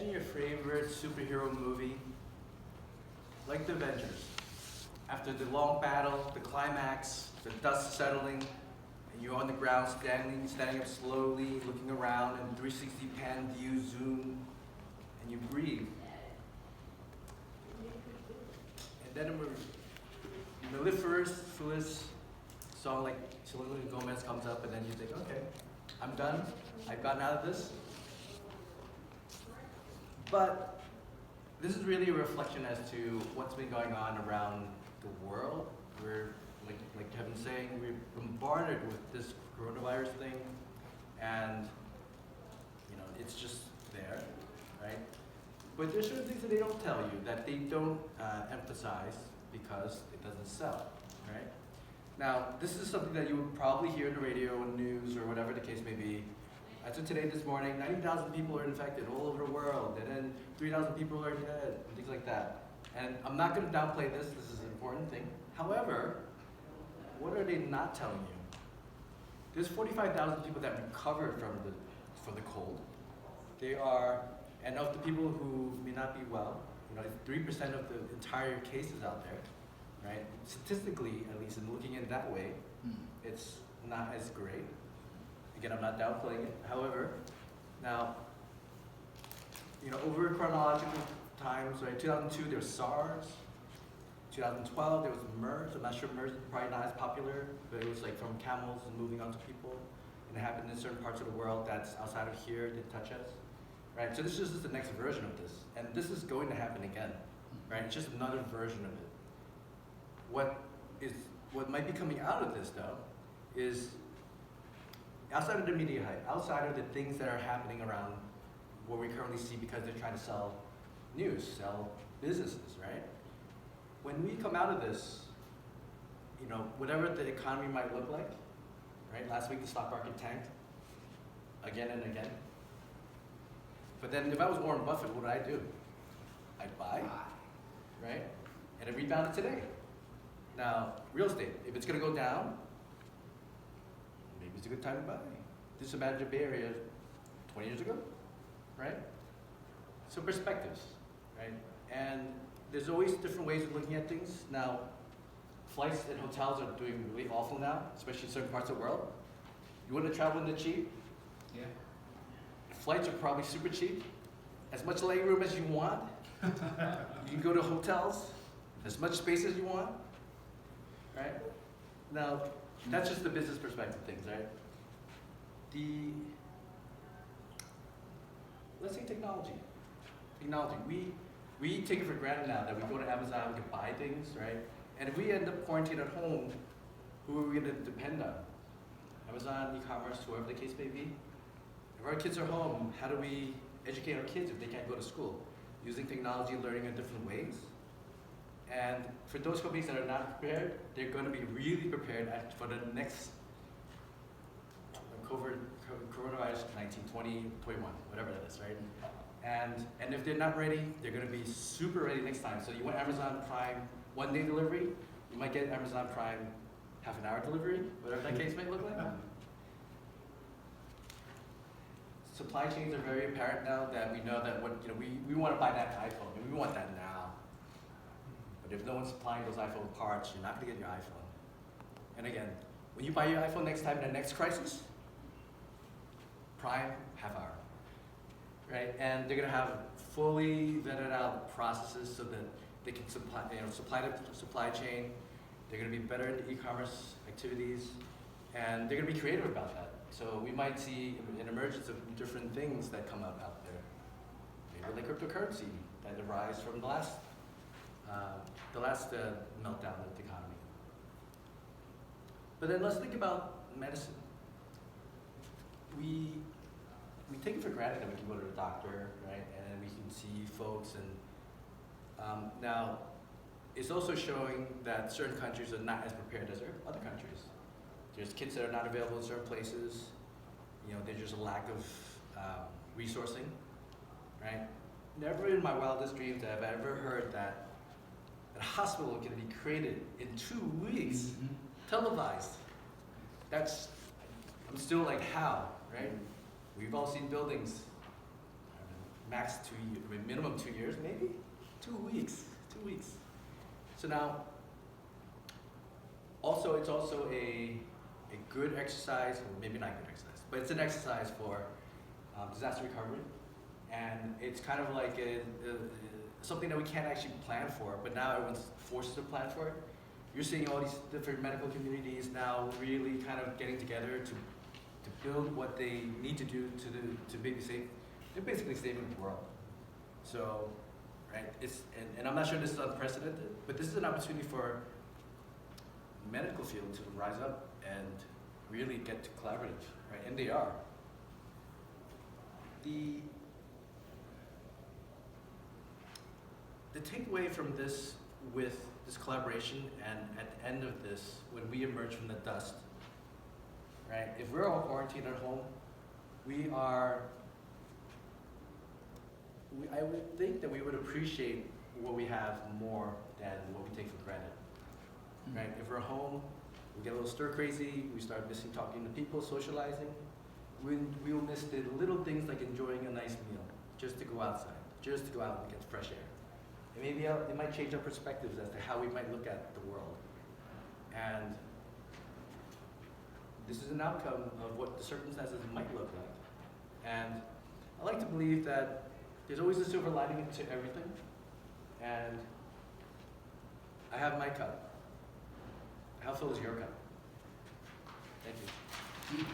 Imagine your favorite superhero movie, like the Avengers. After the long battle, the climax, the dust settling, and you're on the ground standing up slowly, looking around, and 360 pan view zoom, and you breathe. And then a mellifluous song like Selena Gomez comes up, and then you think, okay, I'm done. I've gotten out of this. But this is really a reflection as to what's been going on around the world. We're, like Kevin's saying, we're bombarded with this coronavirus thing, and it's just there, right? But there's certain things that they don't tell you, that they don't emphasize because it doesn't sell, right? Now, this is something that you would probably hear in the radio and news or whatever the case may be. As of today, this morning, 90,000 people are infected all over the world, and then 3,000 people are dead, and things like that. And I'm not going to downplay this. This is an important thing. However, what are they not telling you? There's 45,000 people that recovered from the cold. They are, and of the people who may not be well, 3% of the entire cases out there, right? Statistically, at least, in looking at it that way, it's not as great. Again, I'm not downplaying it. However, now, over chronological times, right? 2002, there was SARS. 2012, there was MERS. I'm not sure MERS is probably not as popular, but it was like from camels and moving on to people. And it happened in certain parts of the world that's outside of here, didn't touch us. Right? So this is just the next version of this. And this is going to happen again. Right? It's just another version of it. What might be coming out of this, though, is outside of the media hype, outside of the things that are happening around what we currently see because they're trying to sell news, sell businesses, right? When we come out of this, whatever the economy might look like, right? Last week the stock market tanked again and again. But then if I was Warren Buffett, what would I do? I'd buy, right? And it rebounded today. Now, real estate, if it's gonna go down, maybe it's a good time to buy. Just imagine the Bay Area 20 years ago, right? So perspectives, right? And there's always different ways of looking at things. Now, flights and hotels are doing really awful now, especially in certain parts of the world. You want to travel in the cheap? Yeah. Flights are probably super cheap. As much leg room as you want. You can go to hotels, as much space as you want, right? Now, that's just the business perspective things, right? Let's say technology. We take it for granted now that we go to Amazon, we can buy things, right? And if we end up quarantined at home, who are we going to depend on? Amazon, e-commerce, whoever the case may be. If our kids are home, how do we educate our kids if they can't go to school? Using technology, learning in different ways. And for those companies that are not prepared, they're going to be really prepared for the next coronavirus 19, 20, 21, whatever that is, right? And if they're not ready, they're going to be super ready next time. So you want Amazon Prime one-day delivery, you might get Amazon Prime half-an-hour delivery, whatever that case may look like. Supply chains are very apparent now that we know that we want to buy that iPhone, and we want that now. But if no one's supplying those iPhone parts, you're not going to get your iPhone. And again, when you buy your iPhone next time in the next crisis, Prime, half hour. Right? And they're going to have fully vetted out processes so that they can supply the supply chain. They're going to be better in e-commerce activities, and they're going to be creative about that. So we might see an emergence of different things that come up out there. Maybe like cryptocurrency that arise from the last meltdown of the economy. But then let's think about medicine. We take it for granted that we can go to the doctor, right? And we can see folks. And now, it's also showing that certain countries are not as prepared as other countries. There's kits that are not available in certain places. There's just a lack of resourcing, right? Never in my wildest dreams have I ever heard that a hospital can be created in 2 weeks, televised. I'm still like, how, right? We've all seen buildings max 2 years, I mean, minimum 2 years, maybe 2 weeks, 2 weeks. So now, also it's also a good exercise, or maybe not good exercise, but it's an exercise for disaster recovery, and it's kind of like something that we can't actually plan for, but now everyone's forced to plan for it. You're seeing all these different medical communities now really kind of getting together to build what they need to do to maybe save. They're basically saving the world. So, right? And I'm not sure this is unprecedented, but this is an opportunity for the medical field to rise up and really get collaborative, right? And they are. The takeaway from this, with this collaboration, and at the end of this, when we emerge from the dust, right? If we're all quarantined at home, I would think that we would appreciate what we have more than what we take for granted, right? If we're home, we get a little stir crazy, we start missing talking to people, socializing. We will miss the little things like enjoying a nice meal, just to go outside, just to go out and get fresh air. And maybe it might change our perspectives as to how we might look at the world. And this is an outcome of what the circumstances might look like. And I like to believe that there's always a silver lining to everything. And I have my cup. How full is your cup? Thank you.